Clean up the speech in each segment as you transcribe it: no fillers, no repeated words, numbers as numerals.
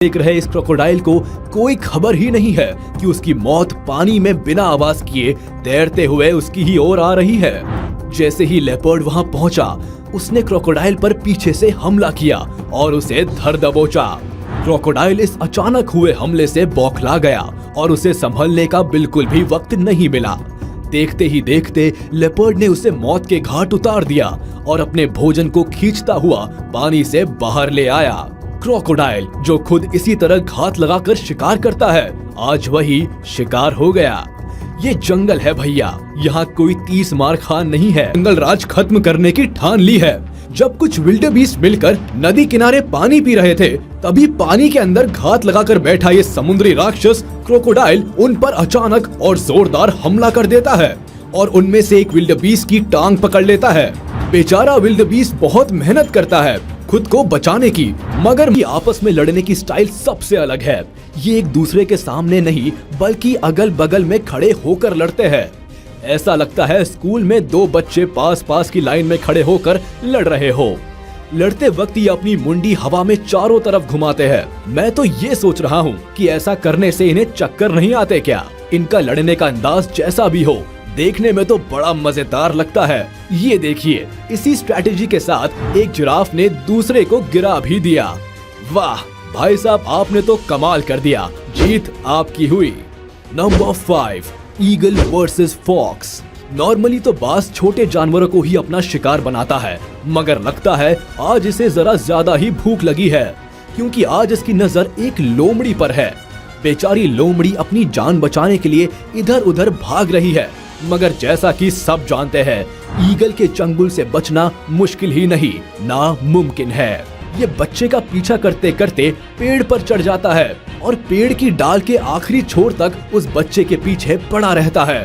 देख रहे इस क्रोकोडाइल को कोई खबर ही नहीं है कि उसकी मौत पानी में बिना आवाज किए तैरते हुए उसकी ही ओर आ रही है। जैसे ही लेपर्ड वहां पहुंचा, उसने क्रोकोडाइल पर पीछे से हमला किया और उसे धर दबोचा। क्रोकोडाइल इस अचानक हुए हमले से बौखला गया और उसे संभलने का बिल्कुल भी वक्त नहीं मिला। देखते ही देखते लेपर्ड ने उसे मौत के घाट उतार दिया और अपने भोजन को खींचता हुआ पानी से बाहर ले आया। क्रोकोडाइल, जो खुद इसी तरह घात लगाकर शिकार करता है, आज वही शिकार हो गया। ये जंगल है भैया, यहाँ कोई 30 मार खान नहीं है। जंगल राज खत्म करने की ठान ली है। जब कुछ विल्डेबीस्ट मिलकर नदी किनारे पानी पी रहे थे, तभी पानी के अंदर घात लगाकर बैठा ये समुद्री राक्षस क्रोकोडाइल उन पर अचानक और जोरदार हमला कर देता है और उनमें से एक विल्डेबीस्ट की टांग पकड़ लेता है। बेचारा विल्डेबीस्ट बहुत मेहनत करता है खुद को बचाने की, मगर ये आपस में लड़ने की स्टाइल सबसे अलग है। ये एक दूसरे के सामने नहीं बल्कि अगल बगल में खड़े होकर लड़ते हैं। ऐसा लगता है स्कूल में दो बच्चे पास पास की लाइन में खड़े होकर लड़ रहे हो। लड़ते वक्त ये अपनी मुंडी हवा में चारों तरफ घुमाते हैं। मैं तो ये सोच रहा हूँ कि ऐसा करने से इन्हें चक्कर नहीं आते क्या। इनका लड़ने का अंदाज जैसा भी हो, देखने में तो बड़ा मजेदार लगता है। ये देखिए, इसी स्ट्रैटेजी के साथ एक जिराफ ने दूसरे को गिरा भी दिया। वाह भाई साहब, आपने तो कमाल कर दिया। जीत आपकी हुई। Number 5, eagle versus fox. Normally तो बास छोटे जानवरों को ही अपना शिकार बनाता है, मगर लगता है आज इसे जरा ज्यादा ही भूख लगी है, क्योंकि आज इसकी नजर एक लोमड़ी पर है। बेचारी लोमड़ी अपनी जान बचाने के लिए इधर उधर भाग रही है, मगर जैसा कि सब जानते हैं, ईगल के चंगुल से बचना मुश्किल ही नहीं, नामुमकिन है। ये बच्चे का पीछा करते करते पेड़ पर चढ़ जाता है और पेड़ की डाल के आखिरी छोर तक उस बच्चे के पीछे पड़ा रहता है।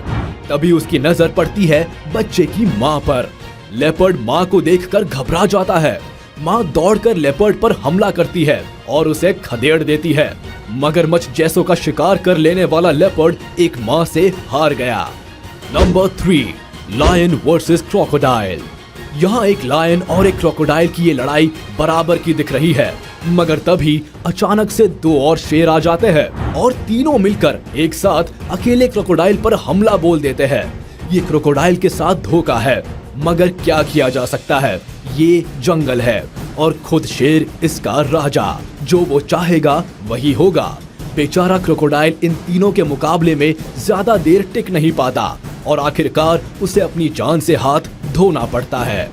तभी उसकी नजर पड़ती है बच्चे की माँ पर। लेपर्ड माँ को देखकर घबरा जाता है। माँ दौड़कर लेपर्ड पर हमला करती है और उसे खदेड़ देती है। मगरमच्छ जैसों का शिकार कर लेने वाला लेपर्ड एक माँ से हार गया। Number 3, lion versus crocodile. यहाँ एक लायन और एक क्रोकोडाइल की ये लड़ाई बराबर की दिख रही है, मगर तभी अचानक से दो और शेर आ जाते हैं और तीनों मिलकर एक साथ अकेले क्रोकोडाइल पर हमला बोल देते हैं। ये क्रोकोडाइल के साथ धोखा है, मगर क्या किया जा सकता है, ये जंगल है और खुद शेर इसका राजा। जो वो चाहेगा वही होगा। बेचारा क्रोकोडाइल इन तीनों के मुकाबले में ज्यादा देर टिक नहीं पाता और आखिरकार उसे अपनी जान से हाथ धोना पड़ता है।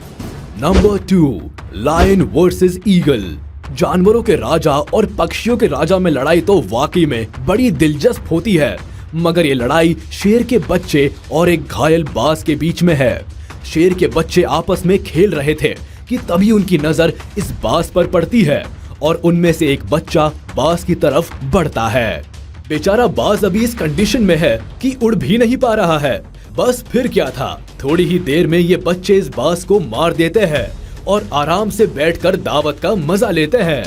Number 2, lion versus eagle. जानवरों के राजा और पक्षियों के राजा में लड़ाई तो वाकई में बड़ी दिलचस्प होती है, मगर ये लड़ाई शेर के बच्चे और एक घायल बाज के बीच में है। शेर के बच्चे आपस में खेल रहे थे कि तभी उनकी नजर इस बाज पर पड़ती है और उनमें से एक बच्चा बाज की तरफ बढ़ता है। बेचारा बाज अभी इस कंडीशन में है कि उड़ भी नहीं पा रहा है। बस फिर क्या था, थोड़ी ही देर में ये बच्चे इस बाज को मार देते हैं और आराम से बैठकर दावत का मजा लेते हैं।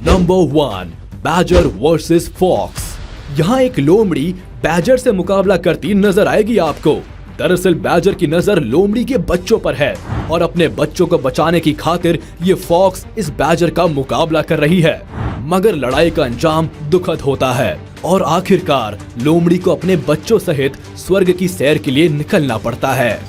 Number 1, badger versus fox. यहाँ एक लोमड़ी बैजर से मुकाबला करती नजर आएगी आपको। दरअसल बैजर की नजर लोमड़ी के बच्चों पर है और अपने बच्चों को बचाने की खातिर ये फॉक्स इस बैजर का मुकाबला कर रही है, मगर लड़ाई का अंजाम दुखद होता है और आखिरकार लोमड़ी को अपने बच्चों सहित स्वर्ग की सैर के लिए निकलना पड़ता है।